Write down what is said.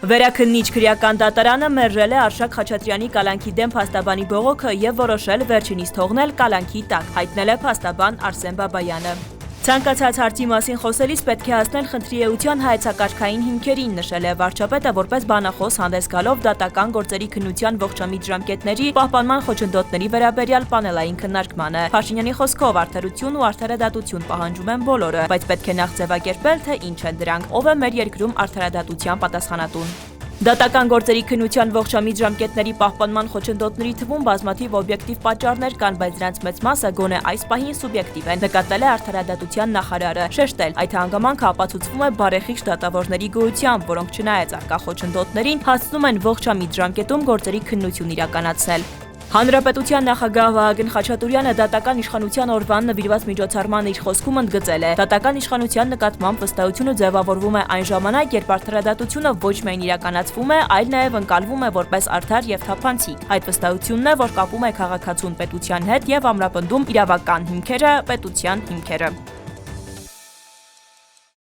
Վերաքննիչ քրեական դատարանը մերժել է Արշակ Խաչատրյանի կալանքի դեմ փաստաբանի բողոքը եւ որոշել վերջինիս թողնել կալանքի տակ, հայտնել է փաստաբան Արսեն Բաբայանը։ Ցանկացած հարցի մասին խոսելիս պետք է հասնել խնդրի էության հայեցակարգային հիմքերին, նշել է վարչապետը, որպես բանախոս հանդես գալով դատական գործերի քննության ողջամիտ ժամկետների պահպանման խոչընդոտների վերաբերյալ պանելային քննարկմանը։ Փաշինյանի խոսքով արդարություն ու արդարադատություն պահանջում են բոլորը, բայց պետք է նախ ձևակերպել, թե ինչ են դրանք, ով է մեր երկրում արդարադատության պատասխանատուն։ Դատական գործերի քննության ողջամիտ ժամկետների պահպանման խոչընդոտների թվում բազմաթիվ օբյեկտիվ պատճառներ կան, բայց դրանց մեծ մասը գոնե այս պահին սուբյեկտիվ են, նկատել է արդարադատության նախարարը, շեշտել, այդ հանգամանքը ապացուցվում է բարեխիղճ դատավորների գոյությամբ, որոնք չնայած առկա խոչընդոտներին հասցնում են ողջամիտ ժամկետում գործերի քննություն իրականացնել։ Հանրապետության նախագահ Վահագն Խաչատուրյանը դատական իշխանության օրվան նվիրված միջոցառման իր խոսքում ընդգծել է. դատական իշխանության նկատմամբ վստահությունը ձևավորվում է այն ժամանակ, երբ արդարադատությունը ոչ միայն իրականացվում է, այլ նաև ընկալվում է որպես արդար եւ թափանցիկ։ Այդ վստահությունն է, որ կապում է քաղաքացուն պետության հետ եւ ամրապնդում իրավական հիմքերը, պետության հիմքերը։